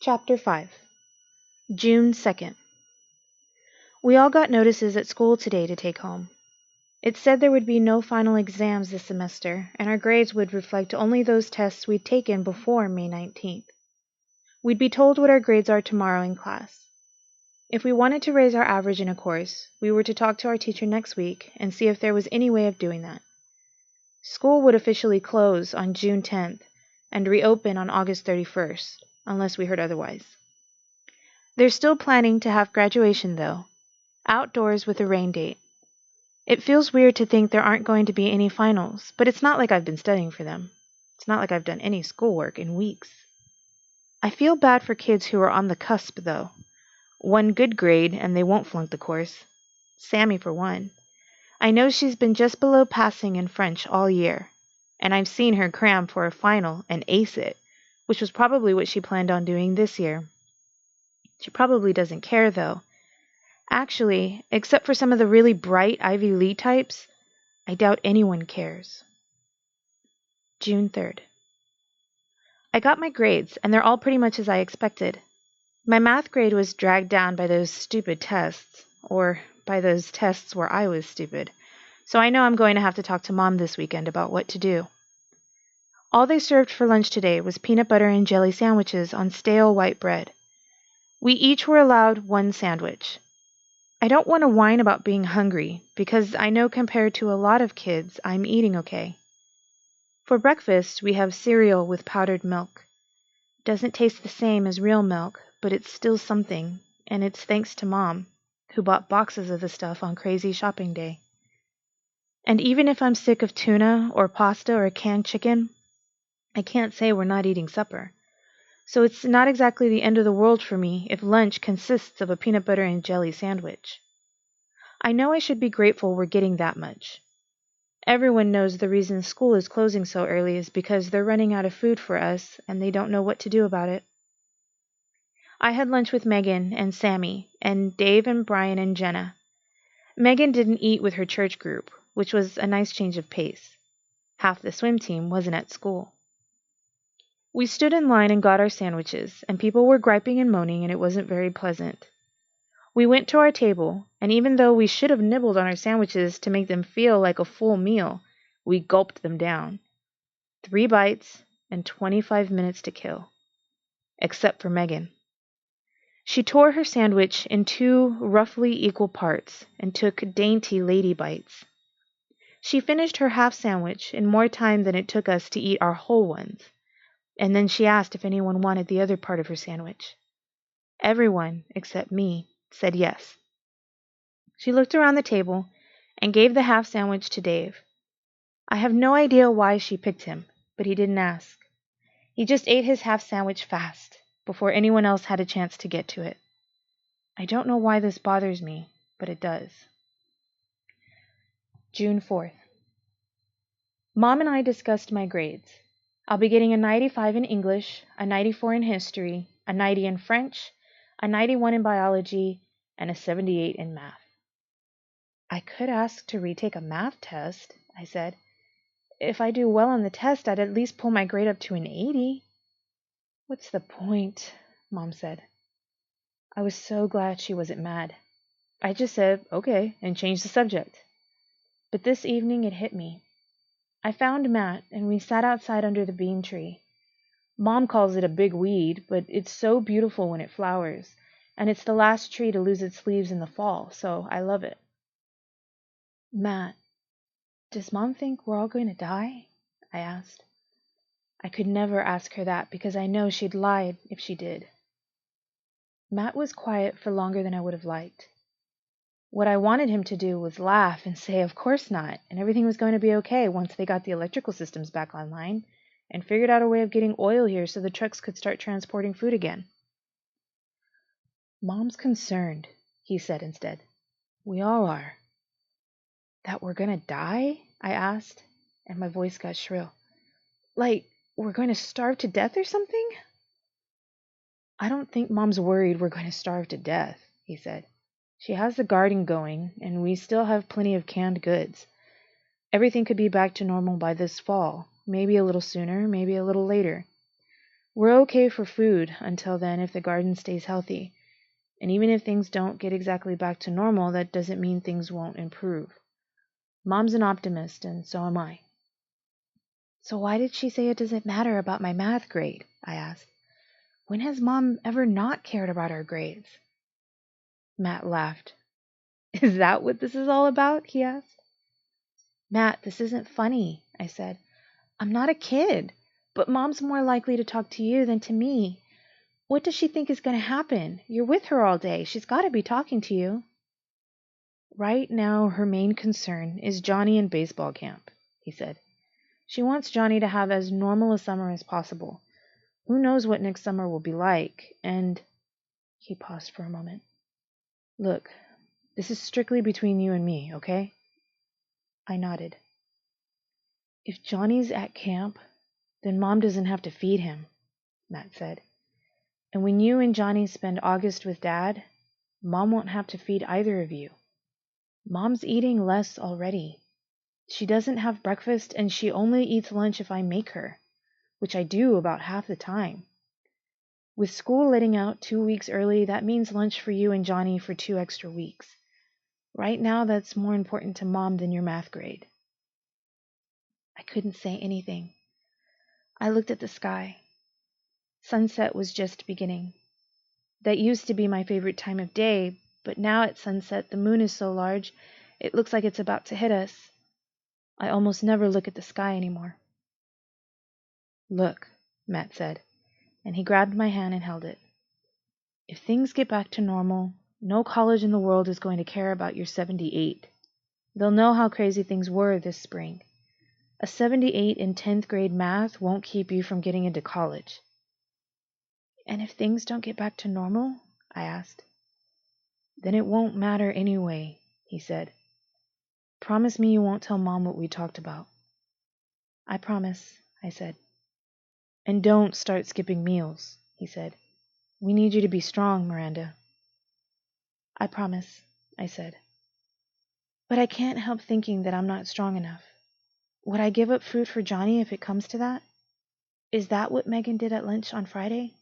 Chapter 5 June 2nd. We all got notices at school today to take home. It said there would be no final exams this semester, and our grades would reflect only those tests we'd taken before May 19th. We'd be told what our grades are tomorrow in class. If we wanted to raise our average in a course, we were to talk to our teacher next week and see if there was any way of doing that. School would officially close on June 10th and reopen on August 31st, unless we heard otherwise. They're still planning to have graduation, though, outdoors with a rain date. It feels weird to think there aren't going to be any finals, but it's not like I've been studying for them. It's not like I've done any schoolwork in weeks. I feel bad for kids who are on the cusp, though. One good grade and they won't flunk the course. Sammy, for one. I know she's been just below passing in French all year, and I've seen her cram for a final and ace it, which was probably what she planned on doing this year. She probably doesn't care, though. Actually, except for some of the really bright Ivy League types, I doubt anyone cares. June 3rd. I got my grades, and they're all pretty much as I expected. My math grade was dragged down by those stupid tests, or by those tests where I was stupid, so I know I'm going to have to talk to Mom this weekend about what to do. All they served for lunch today was peanut butter and jelly sandwiches on stale white bread. We each were allowed one sandwich. I don't want to whine about being hungry, because I know compared to a lot of kids, I'm eating okay. For breakfast, we have cereal with powdered milk. It doesn't taste the same as real milk, but it's still something, and it's thanks to Mom, who bought boxes of the stuff on crazy shopping day. And even if I'm sick of tuna or pasta or canned chicken, I can't say we're not eating supper. So it's not exactly the end of the world for me if lunch consists of a peanut butter and jelly sandwich. I know I should be grateful we're getting that much. Everyone knows the reason school is closing so early is because they're running out of food for us and they don't know what to do about it. I had lunch with Megan and Sammy and Dave and Brian and Jenna. Megan didn't eat with her church group, which was a nice change of pace. Half the swim team wasn't at school. We stood in line and got our sandwiches, and people were griping and moaning, and it wasn't very pleasant. We went to our table, and even though we should have nibbled on our sandwiches to make them feel like a full meal, we gulped them down. 3 bites and 25 minutes to kill. Except for Megan. She tore her sandwich in 2 roughly equal parts and took dainty lady bites. She finished her half sandwich in more time than it took us to eat our whole ones. And then she asked if anyone wanted the other part of her sandwich. Everyone, except me, said yes. She looked around the table and gave the half sandwich to Dave. I have no idea why she picked him, but he didn't ask. He just ate his half sandwich fast, before anyone else had a chance to get to it. I don't know why this bothers me, but it does. June 4th. Mom and I discussed my grades. I'll be getting a 95 in English, a 94 in history, a 90 in French, a 91 in biology, and a 78 in math. I could ask to retake a math test, I said. If I do well on the test, I'd at least pull my grade up to an 80. What's the point? Mom said. I was so glad she wasn't mad. I just said, okay, and changed the subject. But this evening it hit me. I found Matt, and we sat outside under the bean tree. Mom calls it a big weed, but it's so beautiful when it flowers, and it's the last tree to lose its leaves in the fall, so I love it. Matt, does Mom think we're all going to die? I asked. I could never ask her that because I know she'd lie if she did. Matt was quiet for longer than I would have liked. What I wanted him to do was laugh and say, of course not, and everything was going to be okay once they got the electrical systems back online and figured out a way of getting oil here so the trucks could start transporting food again. Mom's concerned, he said instead. We all are. That we're going to die? I asked, and my voice got shrill. Like, we're going to starve to death or something? I don't think Mom's worried we're going to starve to death, he said. She has the garden going, and we still have plenty of canned goods. Everything could be back to normal by this fall, maybe a little sooner, maybe a little later. We're okay for food until then if the garden stays healthy. And even if things don't get exactly back to normal, that doesn't mean things won't improve. Mom's an optimist, and so am I. So why did she say it doesn't matter about my math grade? I asked. When has Mom ever not cared about our grades? Matt laughed. Is that what this is all about? He asked. Matt, this isn't funny, I said. I'm not a kid, but Mom's more likely to talk to you than to me. What does she think is going to happen? You're with her all day. She's got to be talking to you. Right now, her main concern is Johnny in baseball camp, he said. She wants Johnny to have as normal a summer as possible. Who knows what next summer will be like, and... He paused for a moment. Look, this is strictly between you and me, okay? I nodded. If Johnny's at camp, then Mom doesn't have to feed him, Matt said. And when you and Johnny spend August with Dad, Mom won't have to feed either of you. Mom's eating less already. She doesn't have breakfast, and she only eats lunch if I make her, which I do about half the time. With school letting out 2 weeks early, that means lunch for you and Johnny for 2 extra weeks. Right now, that's more important to Mom than your math grade. I couldn't say anything. I looked at the sky. Sunset was just beginning. That used to be my favorite time of day, but now at sunset the moon is so large, it looks like it's about to hit us. I almost never look at the sky anymore. Look, Matt said, and he grabbed my hand and held it. If things get back to normal, no college in the world is going to care about your 78. They'll know how crazy things were this spring. A 78 in 10th grade math won't keep you from getting into college. And if things don't get back to normal? I asked. Then it won't matter anyway, he said. Promise me you won't tell Mom what we talked about. I promise, I said. And don't start skipping meals, he said. We need you to be strong, Miranda. I promise, I said. But I can't help thinking that I'm not strong enough. Would I give up fruit for Johnny if it comes to that? Is that what Megan did at lunch on Friday?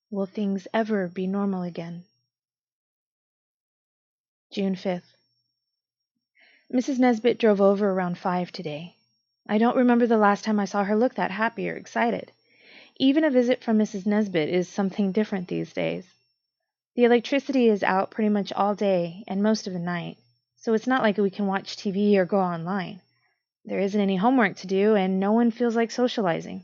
Will things ever be normal again? June 5th. Mrs. Nesbit drove over around 5 today. I don't remember the last time I saw her look that happy or excited. Even a visit from Mrs. Nesbit is something different these days. The electricity is out pretty much all day and most of the night, so it's not like we can watch TV or go online. There isn't any homework to do, and no one feels like socializing.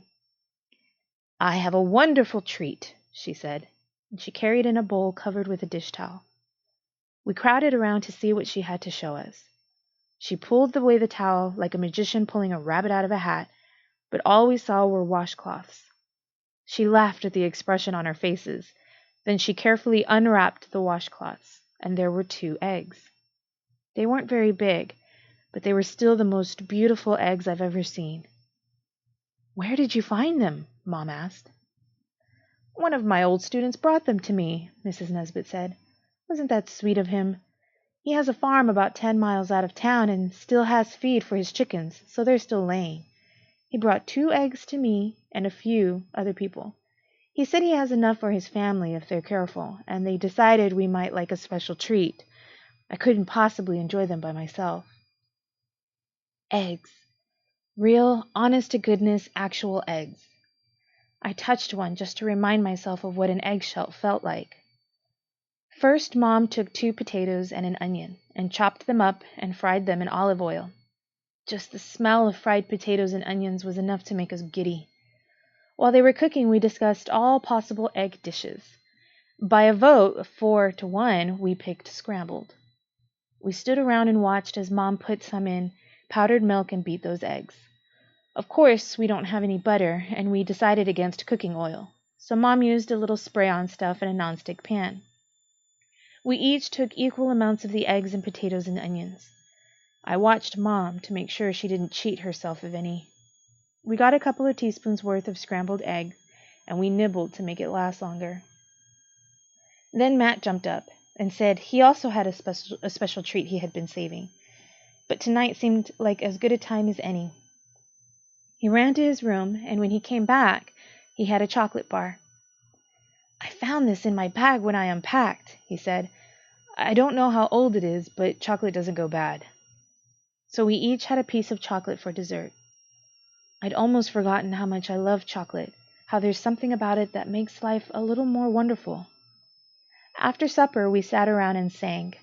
I have a wonderful treat, she said, and she carried in a bowl covered with a dish towel. We crowded around to see what she had to show us. She pulled away the towel like a magician pulling a rabbit out of a hat, but all we saw were washcloths. She laughed at the expression on our faces. Then she carefully unwrapped the washcloths, and there were 2 eggs. They weren't very big, but they were still the most beautiful eggs I've ever seen. Where did you find them? Mom asked. One of my old students brought them to me, Mrs. Nesbit said. Wasn't that sweet of him? He has a farm about 10 miles out of town and still has feed for his chickens, so they're still laying. He brought 2 eggs to me and a few other people. He said he has enough for his family if they're careful, and they decided we might like a special treat. I couldn't possibly enjoy them by myself. Eggs. Real, honest-to-goodness, actual eggs. I touched one just to remind myself of what an eggshell felt like. First, Mom took 2 potatoes and an onion, and chopped them up and fried them in olive oil. Just the smell of fried potatoes and onions was enough to make us giddy. While they were cooking, we discussed all possible egg dishes. By a vote of 4-1, we picked scrambled. We stood around and watched as Mom put some in powdered milk and beat those eggs. Of course, we don't have any butter, and we decided against cooking oil, so Mom used a little spray-on stuff in a nonstick pan. We each took equal amounts of the eggs and potatoes and onions. I watched Mom to make sure she didn't cheat herself of any. We got a couple of teaspoons worth of scrambled egg, and we nibbled to make it last longer. Then Matt jumped up and said he also had a special treat he had been saving, but tonight seemed like as good a time as any. He ran to his room, and when he came back, He had a chocolate bar. "I found this in my bag when I unpacked," he said. "I don't know how old it is, but chocolate doesn't go bad." So we each had a piece of chocolate for dessert. I'd almost forgotten how much I love chocolate, how there's something about it that makes life a little more wonderful. After supper, we sat around and sang.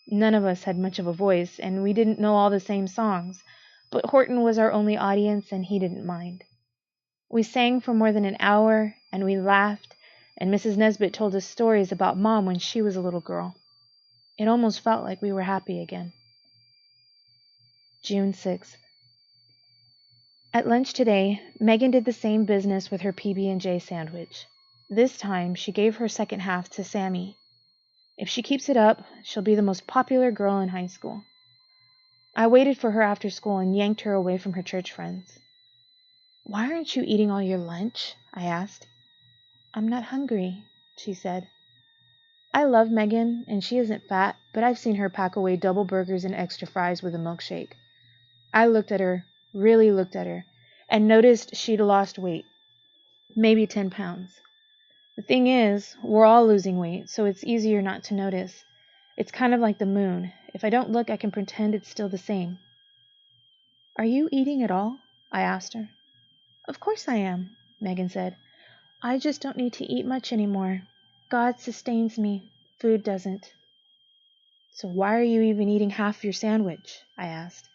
None of us had much of a voice, and we didn't know all the same songs, but Horton was our only audience, and he didn't mind. We sang for more than an hour, and we laughed, and Mrs. Nesbit told us stories about Mom when she was a little girl. It almost felt like we were happy again. June 6th. At lunch today, Megan did the same business with her PB&J sandwich. This time, she gave her second half to Sammy. If she keeps it up, she'll be the most popular girl in high school. I waited for her after school and yanked her away from her church friends. "Why aren't you eating all your lunch?" I asked. "I'm not hungry," she said. I love Megan, and she isn't fat, but I've seen her pack away double burgers and extra fries with a milkshake. I looked at her, really looked at her, and noticed she'd lost weight. Maybe 10 pounds. The thing is, we're all losing weight, so it's easier not to notice. It's kind of like the moon. If I don't look, I can pretend it's still the same. "Are you eating at all?" I asked her. "Of course I am," Megan said. "I just don't need to eat much anymore. God sustains me. Food doesn't." "So why are you even eating half your sandwich?" I asked.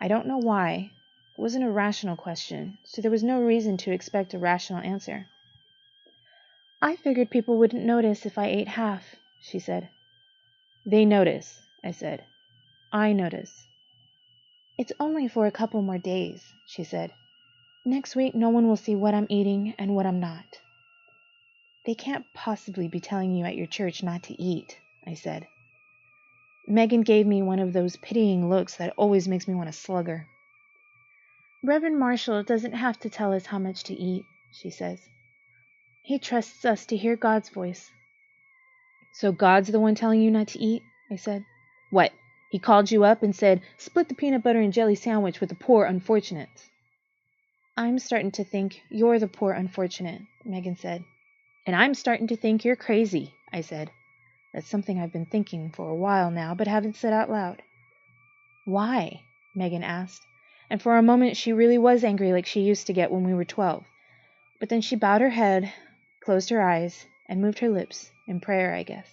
I don't know why. It wasn't a rational question, so there was no reason to expect a rational answer. "I figured people wouldn't notice if I ate half," she said. "They notice," I said. "I notice." "It's only for a couple more days," she said. "Next week no one will see what I'm eating and what I'm not." "They can't possibly be telling you at your church not to eat," I said. Megan gave me one of those pitying looks that always makes me want to slug her. "Reverend Marshall doesn't have to tell us how much to eat," she says. "He trusts us to hear God's voice." "So God's the one telling you not to eat?" I said. "What, he called you up and said, 'Split the peanut butter and jelly sandwich with the poor unfortunates'?" "I'm starting to think you're the poor unfortunate," Megan said. "And I'm starting to think you're crazy," I said. That's something I've been thinking for a while now, but haven't said out loud. "Why?" Megan asked, and for a moment she really was angry like she used to get when we were 12. But then she bowed her head, closed her eyes, and moved her lips, in prayer, I guess.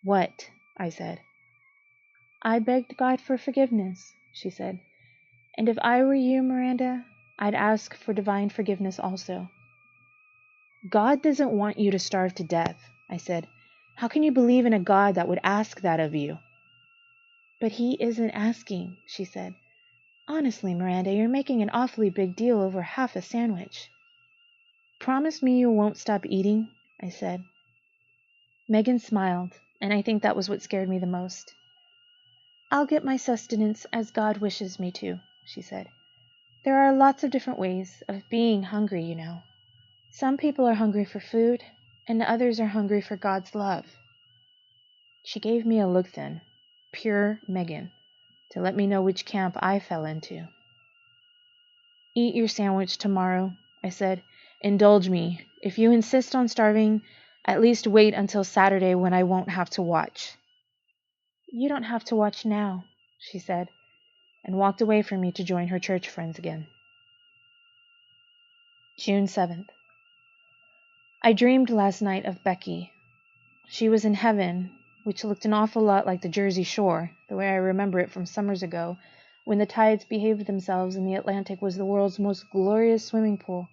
"What?" I said. "I begged God for forgiveness," she said. "And if I were you, Miranda, I'd ask for divine forgiveness also." "God doesn't want you to starve to death," I said. "How can you believe in a God that would ask that of you?" "But he isn't asking," she said. "Honestly, Miranda, you're making an awfully big deal over half a sandwich." "Promise me you won't stop eating," I said. Megan smiled, and I think that was what scared me the most. "I'll get my sustenance as God wishes me to," she said. "There are lots of different ways of being hungry, you know. Some people are hungry for food, and others are hungry for God's love." She gave me a look then, pure Megan, to let me know which camp I fell into. "Eat your sandwich tomorrow," I said. "Indulge me. If you insist on starving, at least wait until Saturday when I won't have to watch." "You don't have to watch now," she said, and walked away from me to join her church friends again. June 7th. I dreamed last night of Becky. She was in heaven, which looked an awful lot like the Jersey Shore, the way I remember it from summers ago, when the tides behaved themselves and the Atlantic was the world's most glorious swimming pool.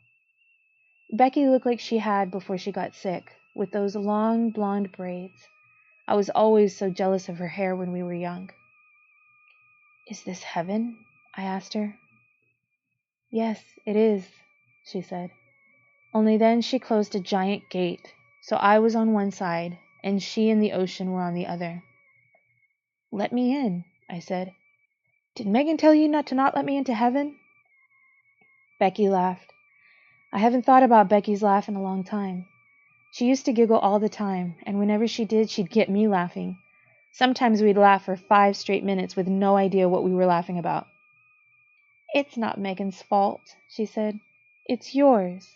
Becky looked like she had before she got sick, with those long blonde braids. I was always so jealous of her hair when we were young. "Is this heaven?" I asked her. "Yes, it is," she said. Only then she closed a giant gate, so I was on one side, and she and the ocean were on the other. "Let me in," I said. "Did Megan tell you not let me into heaven?" Becky laughed. I haven't thought about Becky's laugh in a long time. She used to giggle all the time, and whenever she did, she'd get me laughing. Sometimes we'd laugh for 5 straight minutes with no idea what we were laughing about. "It's not Megan's fault," she said. "It's yours."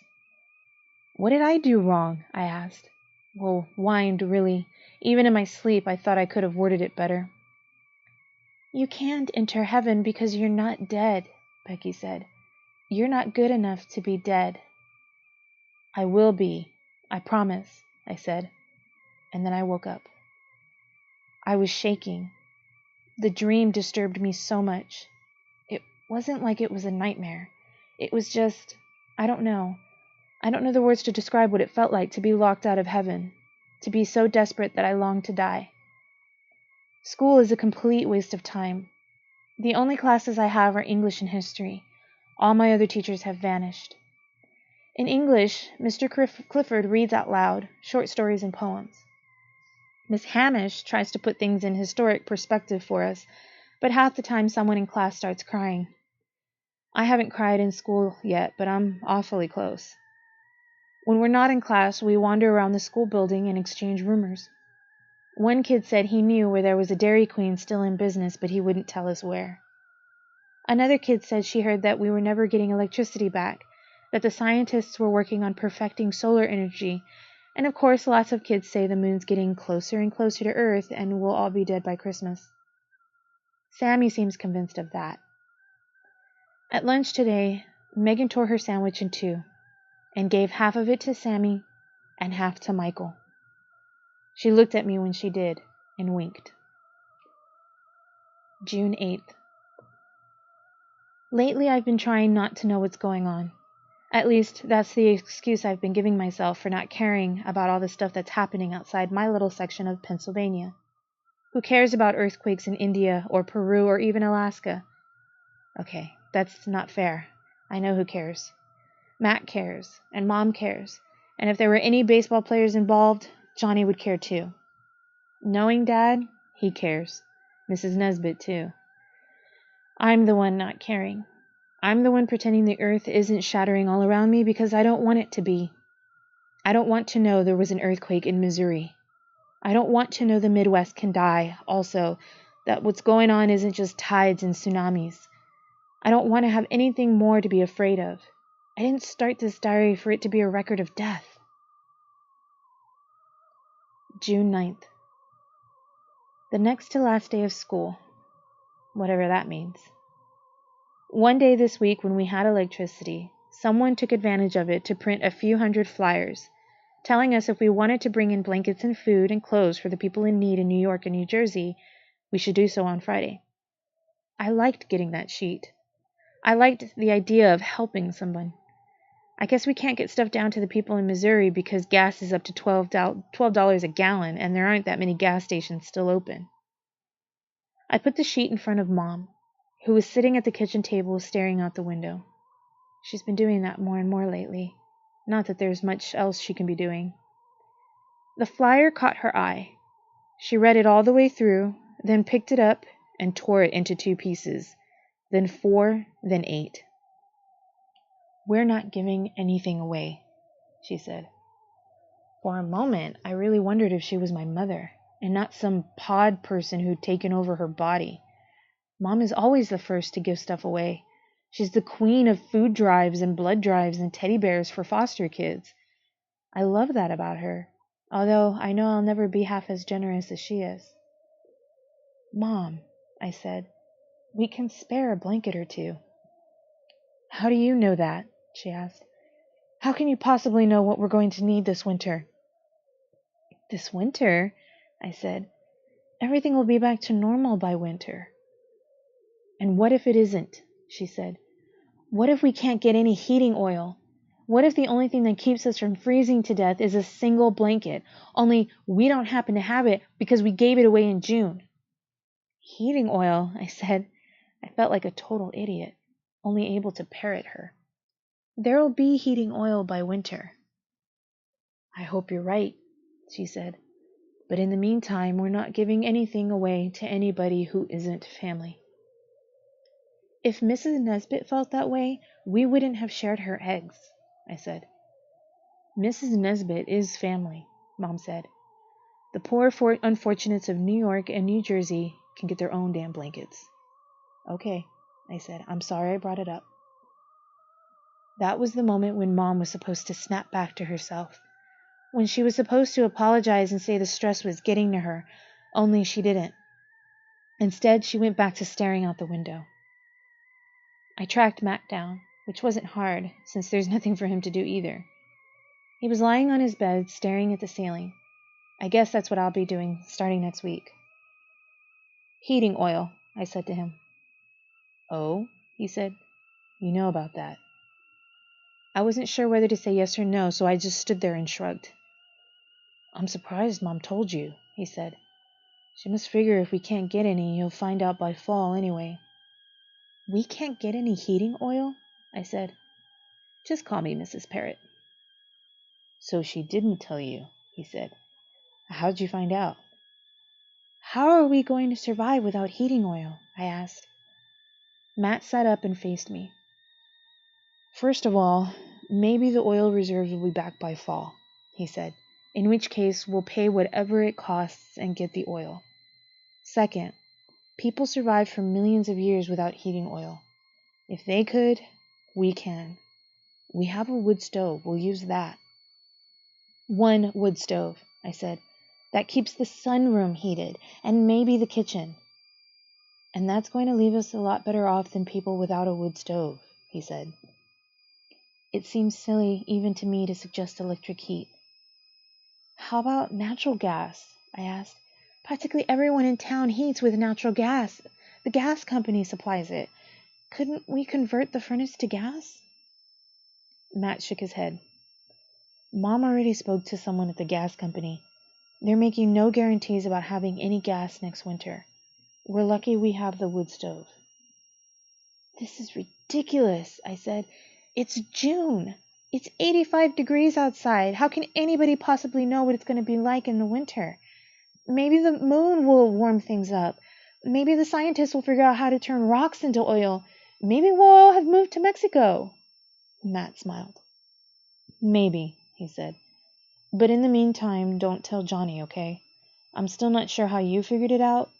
What did I do wrong? I asked. Well, whined, really. Even in my sleep, I thought I could have worded it better. You can't enter heaven because you're not dead, Becky said. You're not good enough to be dead. I will be. I promise, I said. And then I woke up. I was shaking. The dream disturbed me so much. It wasn't like it was a nightmare. It was just, I don't know. I don't know the words to describe what it felt like to be locked out of heaven, to be so desperate that I longed to die. School is a complete waste of time. The only classes I have are English and history. All my other teachers have vanished. In English, Mr. Clifford reads out loud, short stories and poems. Miss Hamish tries to put things in historic perspective for us, but half the time someone in class starts crying. I haven't cried in school yet, but I'm awfully close. When we're not in class, we wander around the school building and exchange rumors. One kid said he knew where there was a Dairy Queen still in business, but he wouldn't tell us where. Another kid said she heard that we were never getting electricity back, that the scientists were working on perfecting solar energy, and of course lots of kids say the moon's getting closer and closer to Earth and we'll all be dead by Christmas. Sammy seems convinced of that. At lunch today, Megan tore her sandwich in two and gave half of it to Sammy and half to Michael. She looked at me when she did and winked. June 8th. Lately I've been trying not to know what's going on. At least that's the excuse I've been giving myself for not caring about all the stuff that's happening outside my little section of Pennsylvania. Who cares about earthquakes in India or Peru or even Alaska? Okay, that's not fair. I know who cares. Matt cares, and Mom cares, and if there were any baseball players involved, Johnny would care too. Knowing Dad, he cares. Mrs. Nesbit too. I'm the one not caring. I'm the one pretending the earth isn't shattering all around me because I don't want it to be. I don't want to know there was an earthquake in Missouri. I don't want to know the Midwest can die, also, that what's going on isn't just tides and tsunamis. I don't want to have anything more to be afraid of. I didn't start this diary for it to be a record of death. June 9th. The next to last day of school, whatever that means. One day this week when we had electricity, someone took advantage of it to print a few hundred flyers, telling us if we wanted to bring in blankets and food and clothes for the people in need in New York and New Jersey, we should do so on Friday. I liked getting that sheet. I liked the idea of helping someone. I guess we can't get stuff down to the people in Missouri because gas is up to $12 a gallon and there aren't that many gas stations still open. I put the sheet in front of Mom, who was sitting at the kitchen table staring out the window. She's been doing that more and more lately. Not that there's much else she can be doing. The flyer caught her eye. She read it all the way through, then picked it up and tore it into 2 pieces, then 4, then 8. We're not giving anything away, she said. For a moment, I really wondered if she was my mother, and not some pod person who'd taken over her body. Mom is always the first to give stuff away. She's the queen of food drives and blood drives and teddy bears for foster kids. I love that about her, although I know I'll never be half as generous as she is. Mom, I said, we can spare a blanket or 2. How do you know that? She asked. How can you possibly know what we're going to need this winter? This winter? I said. Everything will be back to normal by winter. And what if it isn't? She said. What if we can't get any heating oil? What if the only thing that keeps us from freezing to death is a single blanket, only we don't happen to have it because we gave it away in June? Heating oil, I said. I felt like a total idiot, only able to parrot her. There'll be heating oil by winter. I hope you're right, she said. But in the meantime, we're not giving anything away to anybody who isn't family. If Mrs. Nesbit felt that way, we wouldn't have shared her eggs, I said. Mrs. Nesbit is family, Mom said. The poor unfortunates of New York and New Jersey can get their own damn blankets. Okay, I said. I'm sorry I brought it up. That was the moment when Mom was supposed to snap back to herself, when she was supposed to apologize and say the stress was getting to her, only she didn't. Instead, she went back to staring out the window. I tracked Matt down, which wasn't hard, since there's nothing for him to do either. He was lying on his bed, staring at the ceiling. I guess that's what I'll be doing starting next week. Heating oil, I said to him. Oh, he said. You know about that. I wasn't sure whether to say yes or no, so I just stood there and shrugged. I'm surprised Mom told you, he said. She must figure if we can't get any, you'll find out by fall anyway. We can't get any heating oil? I said. Just call me Mrs. Parrot. So she didn't tell you, he said. How'd you find out? How are we going to survive without heating oil? I asked. Matt sat up and faced me. First of all, maybe the oil reserves will be back by fall, he said, in which case we'll pay whatever it costs and get the oil. Second, people survived for millions of years without heating oil. If they could, we can. We have a wood stove. We'll use that. One wood stove, I said. That keeps the sunroom heated, and maybe the kitchen. And that's going to leave us a lot better off than people without a wood stove, he said. It seems silly even to me to suggest electric heat. How about natural gas? I asked. Practically everyone in town heats with natural gas. The gas company supplies it. Couldn't we convert the furnace to gas? Matt shook his head. Mom already spoke to someone at the gas company. They're making no guarantees about having any gas next winter. We're lucky we have the wood stove. This is ridiculous, I said. It's June. It's 85 degrees outside. How can anybody possibly know what it's going to be like in the winter? Maybe the moon will warm things up. Maybe the scientists will figure out how to turn rocks into oil. Maybe we'll all have moved to Mexico. Matt smiled. Maybe, he said. But in the meantime, don't tell Johnny, okay? I'm still not sure how you figured it out,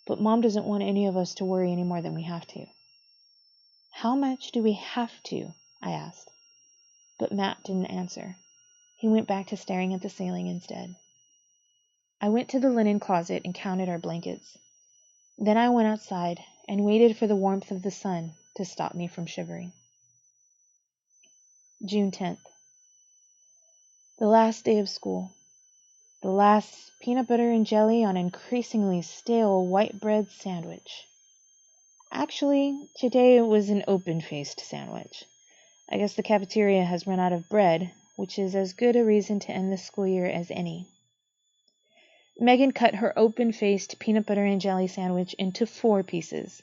but Mom doesn't want any of us to worry any more than we have to. How much do we have to? I asked. But Matt didn't answer. He went back to staring at the ceiling instead. I went to the linen closet and counted our blankets. Then I went outside and waited for the warmth of the sun to stop me from shivering. June 10th. The last day of school. The last peanut butter and jelly on increasingly stale white bread sandwich. Actually, today it was an open-faced sandwich. I guess the cafeteria has run out of bread, which is as good a reason to end the school year as any. Megan cut her open-faced peanut butter and jelly sandwich into 4 pieces.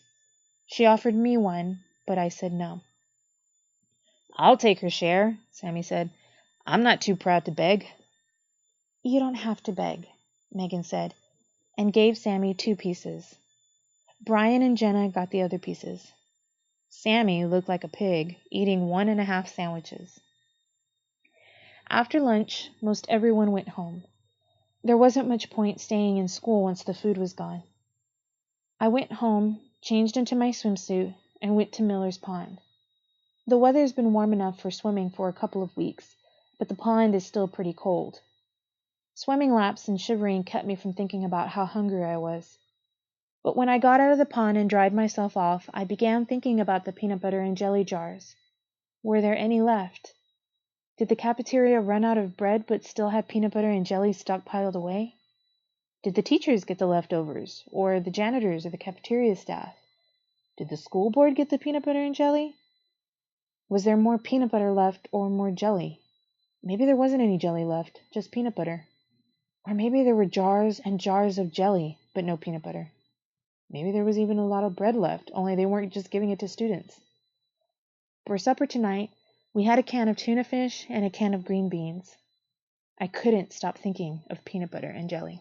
She offered me one, but I said no. I'll take her share, Sammy said. I'm not too proud to beg. You don't have to beg, Megan said, and gave Sammy 2 pieces. Brian and Jenna got the other pieces. Sammy looked like a pig, eating 1.5 sandwiches. After lunch, most everyone went home. There wasn't much point staying in school once the food was gone. I went home, changed into my swimsuit, and went to Miller's Pond. The weather's been warm enough for swimming for a couple of weeks, but the pond is still pretty cold. Swimming laps and shivering kept me from thinking about how hungry I was. But when I got out of the pond and dried myself off, I began thinking about the peanut butter and jelly jars. Were there any left? Did the cafeteria run out of bread but still have peanut butter and jelly stockpiled away? Did the teachers get the leftovers, or the janitors or the cafeteria staff? Did the school board get the peanut butter and jelly? Was there more peanut butter left or more jelly? Maybe there wasn't any jelly left, just peanut butter. Or maybe there were jars and jars of jelly, but no peanut butter. Maybe there was even a lot of bread left, only they weren't just giving it to students. For supper tonight, we had a can of tuna fish and a can of green beans. I couldn't stop thinking of peanut butter and jelly.